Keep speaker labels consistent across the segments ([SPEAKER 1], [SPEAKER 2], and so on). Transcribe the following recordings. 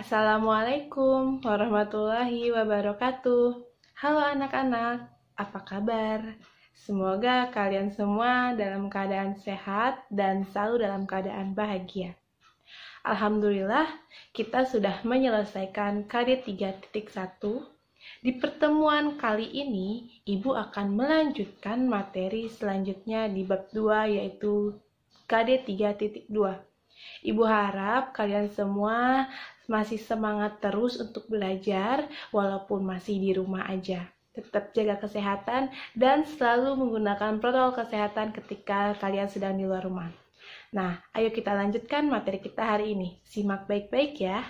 [SPEAKER 1] Assalamualaikum warahmatullahi wabarakatuh. Halo anak-anak, apa kabar? Semoga kalian semua dalam keadaan sehat dan selalu dalam keadaan bahagia. Alhamdulillah, kita sudah menyelesaikan KD 3.1. Di pertemuan kali ini, Ibu akan melanjutkan materi selanjutnya di bab 2, yaitu KD 3.2. Ibu harap kalian semua masih semangat terus untuk belajar walaupun masih di rumah aja. Tetap jaga kesehatan dan selalu menggunakan protokol kesehatan ketika kalian sedang di luar rumah. Nah, ayo kita lanjutkan materi kita hari ini. Simak baik-baik ya.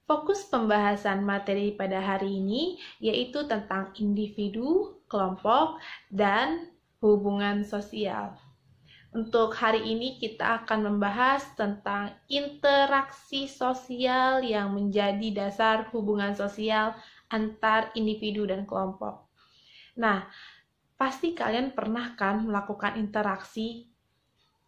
[SPEAKER 1] Fokus pembahasan materi pada hari ini yaitu tentang individu, kelompok, dan hubungan sosial. Untuk hari ini kita akan membahas tentang interaksi sosial yang menjadi dasar hubungan sosial antar individu dan kelompok. Nah, pasti kalian pernah kan melakukan interaksi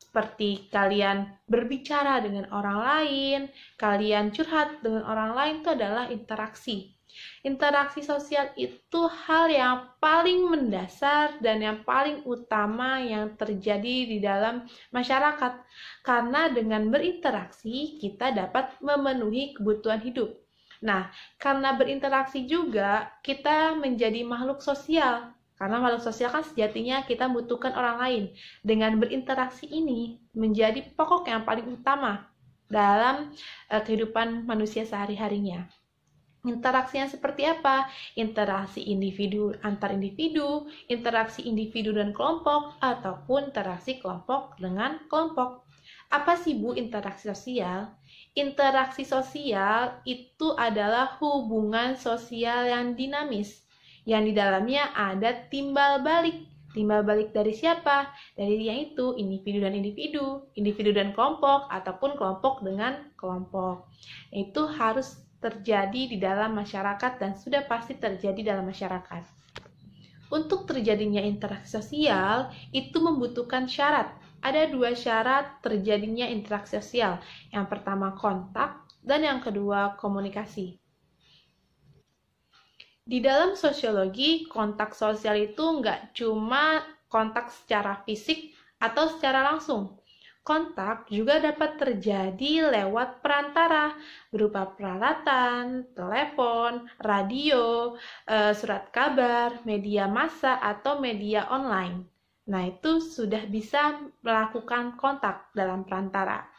[SPEAKER 1] seperti kalian berbicara dengan orang lain, kalian curhat dengan orang lain, itu adalah interaksi. Interaksi sosial itu hal yang paling mendasar dan yang paling utama yang terjadi di dalam masyarakat. Karena dengan berinteraksi, kita dapat memenuhi kebutuhan hidup. Nah, karena berinteraksi juga, kita menjadi makhluk sosial. Karena makhluk sosial kan sejatinya kita membutuhkan orang lain. Dengan berinteraksi ini menjadi pokok yang paling utama dalam kehidupan manusia sehari-harinya. Interaksinya seperti apa? Interaksi individu antar individu, interaksi individu dan kelompok, ataupun interaksi kelompok dengan kelompok. Apa sih Bu interaksi sosial? Interaksi sosial itu adalah hubungan sosial yang dinamis, yang di dalamnya ada timbal balik. Timbal balik dari siapa? Dari yang itu, individu dan individu, individu dan kelompok, ataupun kelompok dengan kelompok. Itu harus terjadi di dalam masyarakat dan sudah pasti terjadi dalam masyarakat. Untuk terjadinya interaksi sosial, itu membutuhkan syarat. Ada 2 syarat terjadinya interaksi sosial. Yang pertama kontak, dan yang kedua komunikasi. Di dalam sosiologi, kontak sosial itu nggak cuma kontak secara fisik atau secara langsung. Kontak juga dapat terjadi lewat perantara berupa peralatan, telepon, radio, surat kabar, media massa, atau media online. Nah, itu sudah bisa melakukan kontak dalam perantara.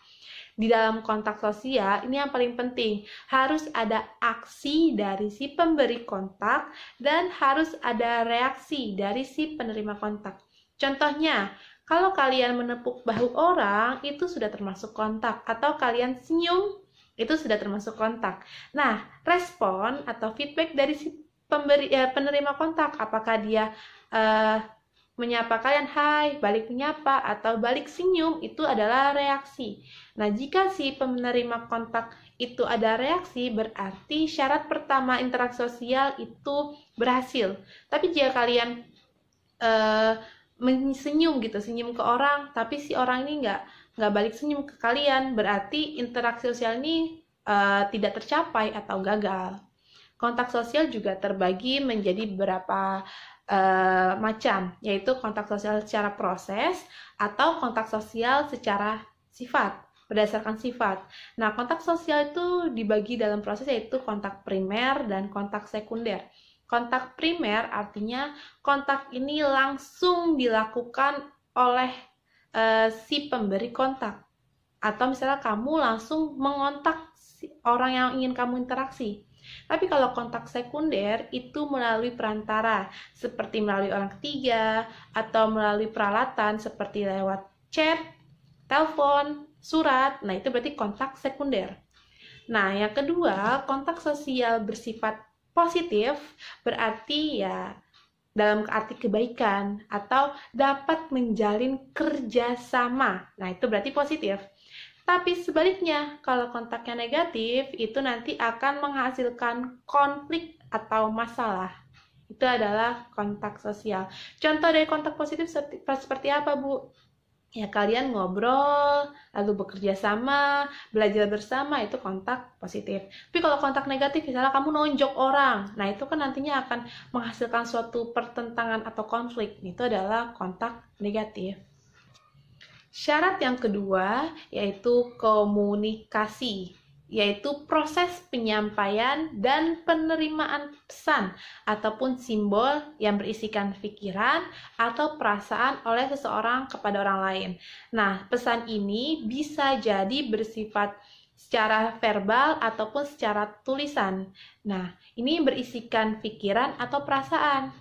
[SPEAKER 1] Di dalam kontak sosial, ini yang paling penting, harus ada aksi dari si pemberi kontak dan harus ada reaksi dari si penerima kontak. Contohnya, kalau kalian menepuk bahu orang, itu sudah termasuk kontak. Atau kalian senyum, itu sudah termasuk kontak. Nah, respon atau feedback dari si penerima kontak, apakah dia menyapa kalian, hai, balik menyapa, atau balik senyum, itu adalah reaksi. Nah, jika si penerima kontak itu ada reaksi, berarti syarat pertama interaksi sosial itu berhasil. Tapi jika kalian senyum gitu, senyum ke orang, tapi si orang ini nggak balik senyum ke kalian, berarti interaksi sosial ini tidak tercapai atau gagal. Kontak sosial juga terbagi menjadi beberapa macam, yaitu kontak sosial secara proses atau kontak sosial secara sifat, berdasarkan sifat. Nah, kontak sosial itu dibagi dalam proses yaitu kontak primer dan kontak sekunder. Kontak primer artinya kontak ini langsung dilakukan oleh si pemberi kontak. Atau misalnya kamu langsung mengontak orang yang ingin kamu interaksi. Tapi kalau kontak sekunder itu melalui perantara, seperti melalui orang ketiga, atau melalui peralatan seperti lewat chat, telepon, surat. Nah, itu berarti kontak sekunder. Nah, yang kedua, kontak sosial bersifat positif berarti ya dalam arti kebaikan atau dapat menjalin kerjasama. Nah, itu berarti positif. Tapi sebaliknya, kalau kontaknya negatif, itu nanti akan menghasilkan konflik atau masalah. Itu adalah kontak sosial. Contoh dari kontak positif seperti apa, Bu? Ya, kalian ngobrol, lalu bekerja sama, belajar bersama, itu kontak positif. Tapi kalau kontak negatif, misalnya kamu nonjok orang, nah itu kan nantinya akan menghasilkan suatu pertentangan atau konflik. Itu adalah kontak negatif. Syarat yang kedua yaitu komunikasi, yaitu proses penyampaian dan penerimaan pesan ataupun simbol yang berisikan pikiran atau perasaan oleh seseorang kepada orang lain. Nah, pesan ini bisa jadi bersifat secara verbal ataupun secara tulisan. Nah, ini berisikan pikiran atau perasaan.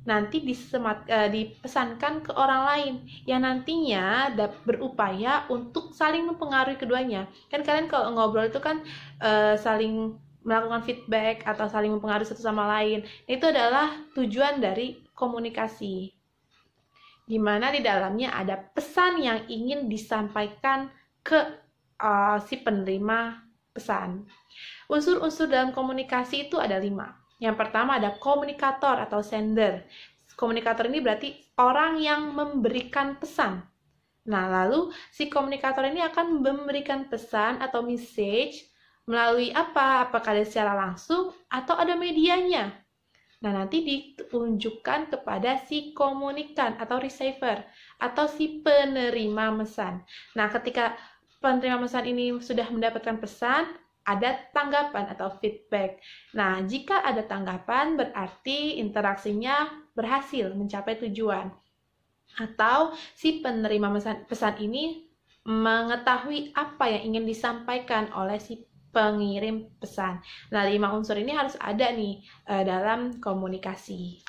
[SPEAKER 1] Nanti dipesankan ke orang lain yang nantinya berupaya untuk saling mempengaruhi keduanya. Kan kalian kalau ngobrol itu kan saling melakukan feedback atau saling mempengaruhi satu sama lain. Itu adalah tujuan dari komunikasi, di mana di dalamnya ada pesan yang ingin disampaikan ke si penerima pesan. Unsur-unsur dalam komunikasi itu ada 5. Yang pertama ada komunikator atau sender. Komunikator ini berarti orang yang memberikan pesan. Nah, lalu si komunikator ini akan memberikan pesan atau message melalui apa? Apakah ada secara langsung atau ada medianya? Nah, nanti ditunjukkan kepada si komunikan atau receiver atau si penerima pesan. Nah, ketika penerima pesan ini sudah mendapatkan pesan, ada tanggapan atau feedback. Nah, jika ada tanggapan berarti interaksinya berhasil mencapai tujuan. Atau si penerima pesan ini mengetahui apa yang ingin disampaikan oleh si pengirim pesan. Nah, 5 unsur ini harus ada nih dalam komunikasi.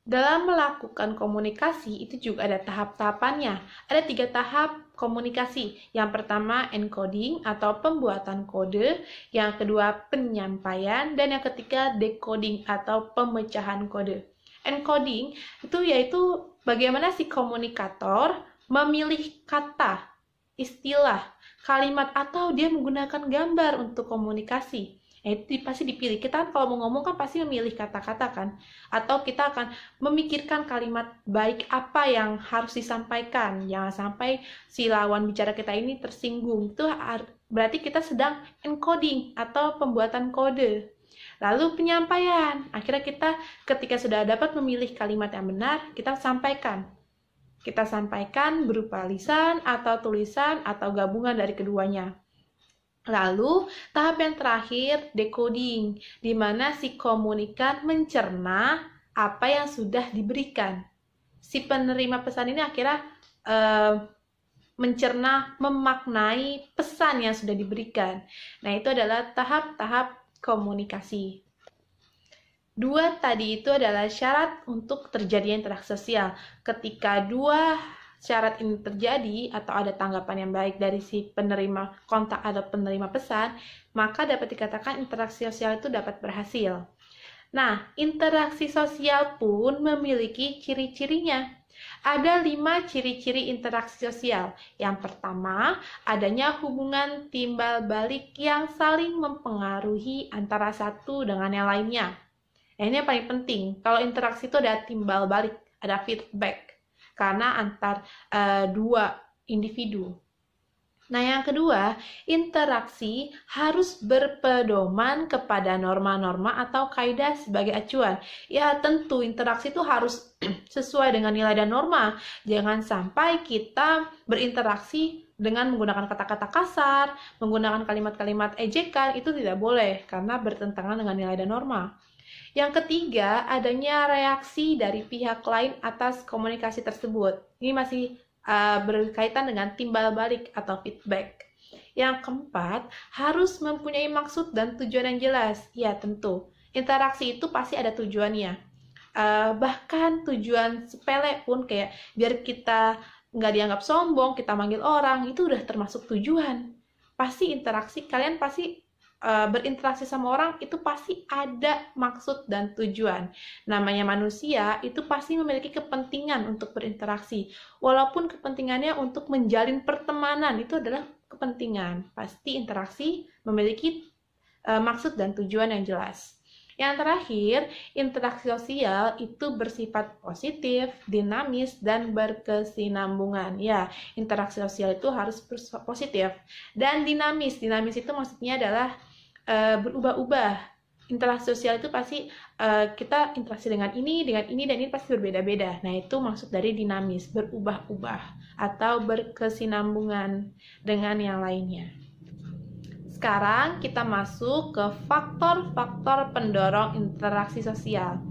[SPEAKER 1] Dalam melakukan komunikasi itu juga ada tahap-tahapannya. Ada 3 tahap komunikasi. Yang pertama encoding atau pembuatan kode, yang kedua penyampaian, dan yang ketiga decoding atau pemecahan kode. Encoding itu yaitu bagaimana si komunikator memilih kata, istilah, kalimat, atau dia menggunakan gambar untuk komunikasi. Itu pasti dipilih. Kita kan kalau mau ngomong kan pasti memilih kata-kata kan, atau kita akan memikirkan kalimat baik apa yang harus disampaikan. Jangan sampai si lawan bicara kita ini tersinggung. Itu berarti kita sedang encoding atau pembuatan kode. Lalu penyampaian. Akhirnya kita ketika sudah dapat memilih kalimat yang benar, kita sampaikan. Kita sampaikan berupa lisan atau tulisan atau gabungan dari keduanya. Lalu, tahap yang terakhir, decoding, di mana si komunikan mencerna apa yang sudah diberikan. Si penerima pesan ini akhirnya mencerna, memaknai pesan yang sudah diberikan. Nah, itu adalah tahap-tahap komunikasi. 2 tadi itu adalah syarat untuk terjadinya interaksi sosial. Ketika 2 syarat ini terjadi atau ada tanggapan yang baik dari si penerima kontak atau penerima pesan, maka dapat dikatakan interaksi sosial itu dapat berhasil. Nah, interaksi sosial pun memiliki ciri-cirinya. Ada 5 ciri-ciri interaksi sosial. Yang pertama, adanya hubungan timbal balik yang saling mempengaruhi antara satu dengan yang lainnya. Nah, ini yang paling penting. Kalau interaksi itu ada timbal balik, ada feedback. Karena antar 2 individu. Nah, yang kedua, interaksi harus berpedoman kepada norma-norma atau kaidah sebagai acuan. Ya, tentu interaksi itu harus sesuai dengan nilai dan norma. Jangan sampai kita berinteraksi dengan menggunakan kata-kata kasar, menggunakan kalimat-kalimat ejekan, itu tidak boleh karena bertentangan dengan nilai dan norma. Yang ketiga, adanya reaksi dari pihak lain atas komunikasi tersebut. Ini masih berkaitan dengan timbal balik atau feedback. Yang keempat, harus mempunyai maksud dan tujuan yang jelas. Ya, tentu. Interaksi itu pasti ada tujuannya. Bahkan tujuan sepele pun kayak biar kita nggak dianggap sombong, kita manggil orang, itu udah termasuk tujuan. Pasti interaksi, kalian pasti berinteraksi sama orang itu pasti ada maksud dan tujuan. Namanya manusia itu pasti memiliki kepentingan untuk berinteraksi. Walaupun kepentingannya untuk menjalin pertemanan, itu adalah kepentingan. Pasti interaksi memiliki maksud dan tujuan yang jelas. Yang terakhir, interaksi sosial itu bersifat positif, dinamis, dan berkesinambungan. Ya, interaksi sosial itu harus positif dan dinamis. Dinamis itu maksudnya adalah berubah-ubah. Interaksi sosial itu pasti kita interaksi dengan ini, dan ini pasti berbeda-beda. Nah, itu maksud dari dinamis, berubah-ubah atau berkesinambungan dengan yang lainnya. Sekarang kita masuk ke faktor-faktor pendorong interaksi sosial.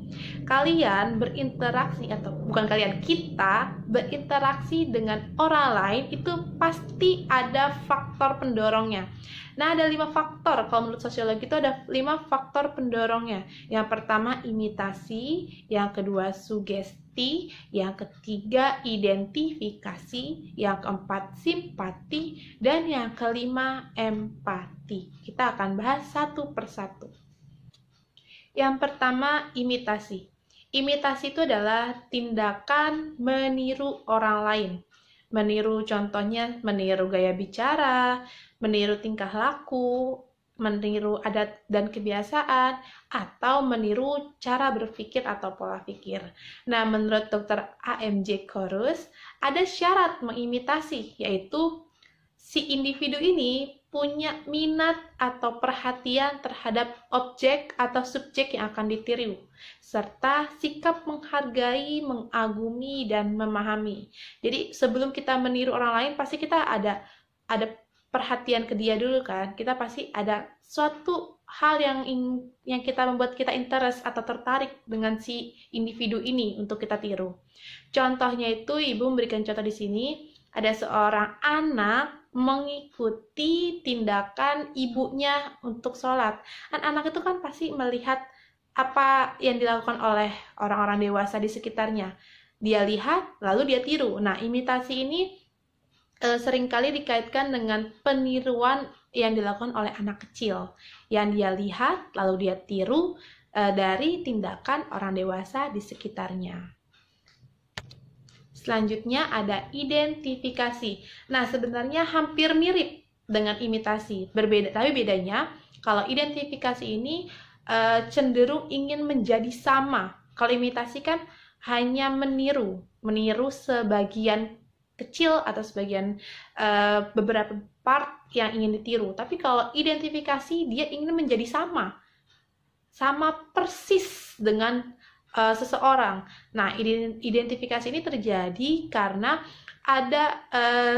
[SPEAKER 1] Kalian berinteraksi, atau bukan kalian, kita berinteraksi dengan orang lain itu pasti ada faktor pendorongnya. Nah, ada 5 faktor. Kalau menurut sosiologi itu ada 5 faktor pendorongnya. Yang pertama imitasi, yang kedua sugesti, yang ketiga identifikasi, yang keempat simpati, dan yang kelima empati. Kita akan bahas satu persatu. Yang pertama imitasi. Imitasi itu adalah tindakan meniru orang lain. Meniru, contohnya meniru gaya bicara, meniru tingkah laku, meniru adat dan kebiasaan, atau meniru cara berpikir atau pola pikir. Nah, menurut Dr. A.M.J. Korus, ada syarat mengimitasi, yaitu si individu ini punya minat atau perhatian terhadap objek atau subjek yang akan ditiru, serta sikap menghargai, mengagumi, dan memahami. Jadi sebelum kita meniru orang lain, pasti kita ada perhatian ke dia dulu kan. Kita pasti ada suatu hal yang kita membuat kita interest atau tertarik dengan si individu ini untuk kita tiru. Contohnya itu, Ibu memberikan contoh di sini, ada seorang anak mengikuti tindakan ibunya untuk sholat. Anak itu kan pasti melihat apa yang dilakukan oleh orang-orang dewasa di sekitarnya. Dia lihat, lalu dia tiru. Nah, imitasi ini seringkali dikaitkan dengan peniruan yang dilakukan oleh anak kecil. Yang dia lihat, lalu dia tiru dari tindakan orang dewasa di sekitarnya. Selanjutnya ada identifikasi. Nah, sebenarnya hampir mirip dengan imitasi. Berbeda, tapi bedanya kalau identifikasi ini cenderung ingin menjadi sama. Kalau imitasi kan hanya meniru sebagian kecil atau sebagian beberapa part yang ingin ditiru. Tapi kalau identifikasi dia ingin menjadi sama persis dengan seseorang. Nah, identifikasi ini terjadi karena ada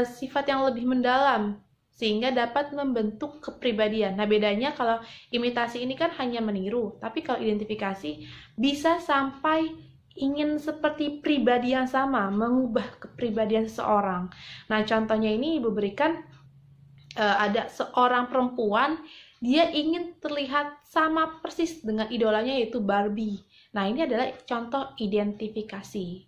[SPEAKER 1] sifat yang lebih mendalam sehingga dapat membentuk kepribadian. Nah, bedanya kalau imitasi ini kan hanya meniru, tapi kalau identifikasi bisa sampai ingin seperti pribadi yang sama, mengubah kepribadian seseorang. Nah, contohnya ini Ibu berikan ada seorang perempuan, dia ingin terlihat sama persis dengan idolanya yaitu Barbie. Nah, ini adalah contoh identifikasi.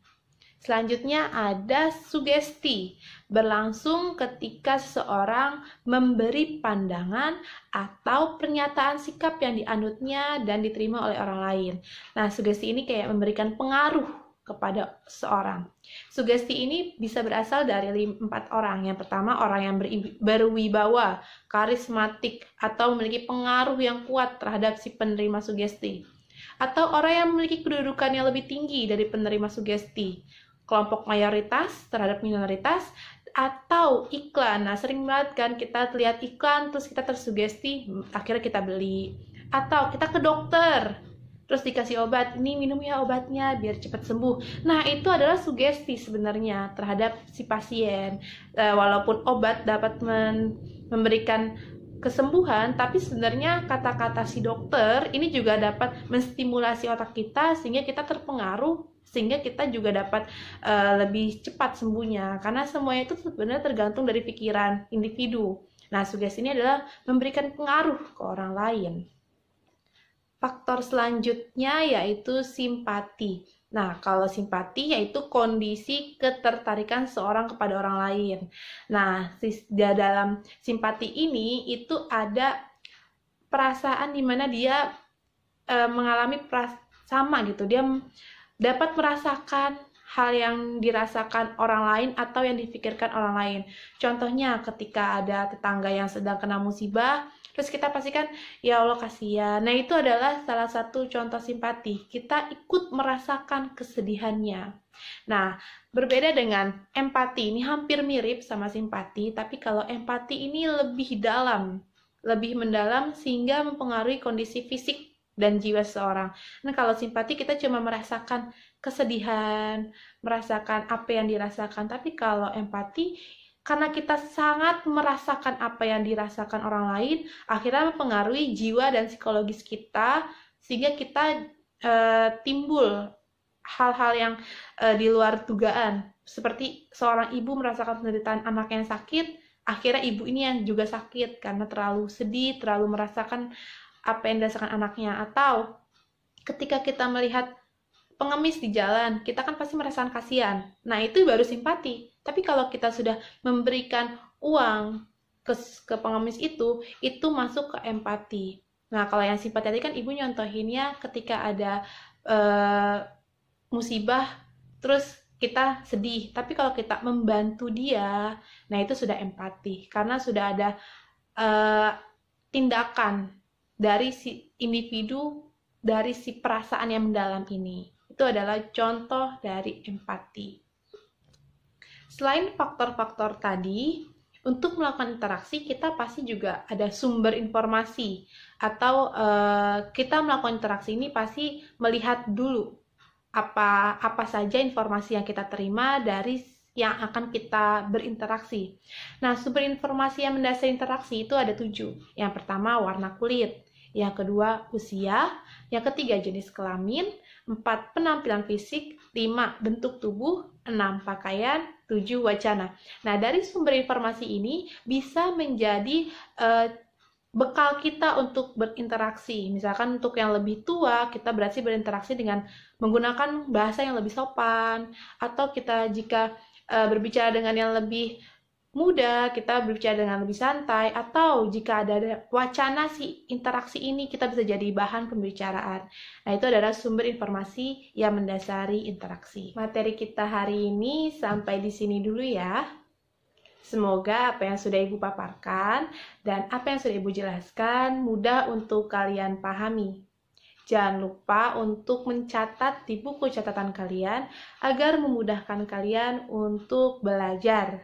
[SPEAKER 1] Selanjutnya ada sugesti, berlangsung ketika seseorang memberi pandangan atau pernyataan sikap yang dianutnya dan diterima oleh orang lain. Nah, sugesti ini kayak memberikan pengaruh kepada seseorang. Sugesti ini bisa berasal dari 4 orang. Yang pertama, orang yang berwibawa, karismatik, atau memiliki pengaruh yang kuat terhadap si penerima sugesti. Atau orang yang memiliki kedudukan yang lebih tinggi dari penerima sugesti, kelompok mayoritas terhadap minoritas, atau iklan. Nah, sering banget kan kita lihat iklan terus kita tersugesti, akhirnya kita beli. Atau kita ke dokter terus dikasih obat, ini minum ya obatnya biar cepat sembuh. Nah, itu adalah sugesti sebenarnya terhadap si pasien. Walaupun obat dapat memberikan kesembuhan, tapi sebenarnya kata-kata si dokter ini juga dapat menstimulasi otak kita sehingga kita terpengaruh, sehingga kita juga dapat lebih cepat sembuhnya. Karena semuanya itu sebenarnya tergantung dari pikiran individu. Nah, sugesti ini adalah memberikan pengaruh ke orang lain. Faktor selanjutnya yaitu simpati. Nah, kalau simpati yaitu kondisi ketertarikan seorang kepada orang lain. Nah, dalam simpati ini itu ada perasaan di mana dia mengalami sama gitu. Dia dapat merasakan hal yang dirasakan orang lain atau yang dipikirkan orang lain. Contohnya ketika ada tetangga yang sedang kena musibah, terus kita pastikan, ya Allah kasihan. Nah, itu adalah salah satu contoh simpati. Kita ikut merasakan kesedihannya. Nah, berbeda dengan empati, ini hampir mirip sama simpati, tapi kalau empati ini lebih dalam, lebih mendalam sehingga mempengaruhi kondisi fisik dan jiwa seseorang. Nah, kalau simpati kita cuma merasakan kesedihan, merasakan apa yang dirasakan. Tapi kalau empati, karena kita sangat merasakan apa yang dirasakan orang lain, akhirnya mempengaruhi jiwa dan psikologis kita, sehingga kita timbul hal-hal yang di luar dugaan. Seperti seorang ibu merasakan penderitaan anaknya yang sakit, akhirnya ibu ini yang juga sakit karena terlalu sedih, terlalu merasakan apa yang dirasakan anaknya. Atau ketika kita melihat pengemis di jalan, kita kan pasti merasakan kasihan. Nah, itu baru simpati. Tapi kalau kita sudah memberikan uang ke pengemis itu masuk ke empati. Nah, kalau yang simpati tadi kan ibu nyontohinnya ketika ada musibah, terus kita sedih. Tapi kalau kita membantu dia, nah itu sudah empati. Karena sudah ada tindakan dari si individu, dari si perasaan yang mendalam ini. Itu adalah contoh dari empati. Selain faktor-faktor tadi, untuk melakukan interaksi, kita pasti juga ada sumber informasi. Atau kita melakukan interaksi ini pasti melihat dulu apa saja informasi yang kita terima dari yang akan kita berinteraksi. Nah, sumber informasi yang mendasari interaksi itu ada 7. Yang pertama, warna kulit. Yang kedua, usia. Yang ketiga, jenis kelamin. 4, penampilan fisik. 5, bentuk tubuh. 6, pakaian. 7, wacana. Nah, dari sumber informasi ini bisa menjadi bekal kita untuk berinteraksi. Misalkan untuk yang lebih tua, kita berarti berinteraksi dengan menggunakan bahasa yang lebih sopan. Atau kita jika berbicara dengan yang lebih muda, kita berbicara dengan lebih santai. Atau jika ada wacana si interaksi ini, kita bisa jadi bahan pembicaraan. Nah, itu adalah sumber informasi yang mendasari interaksi. Materi kita hari ini sampai di sini dulu ya. Semoga apa yang sudah Ibu paparkan dan apa yang sudah Ibu jelaskan mudah untuk kalian pahami. Jangan lupa untuk mencatat di buku catatan kalian agar memudahkan kalian untuk belajar.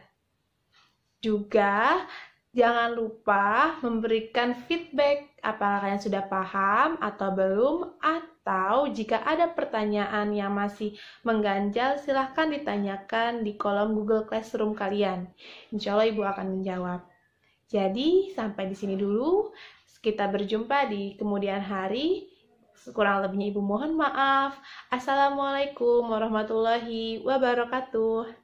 [SPEAKER 1] Juga jangan lupa memberikan feedback apakah kalian sudah paham atau belum, atau jika ada pertanyaan yang masih mengganjal silahkan ditanyakan di kolom Google Classroom kalian. Insya Allah Ibu akan menjawab. Jadi sampai di sini dulu, kita berjumpa di kemudian hari. Kurang lebihnya Ibu mohon maaf. Assalamualaikum warahmatullahi wabarakatuh.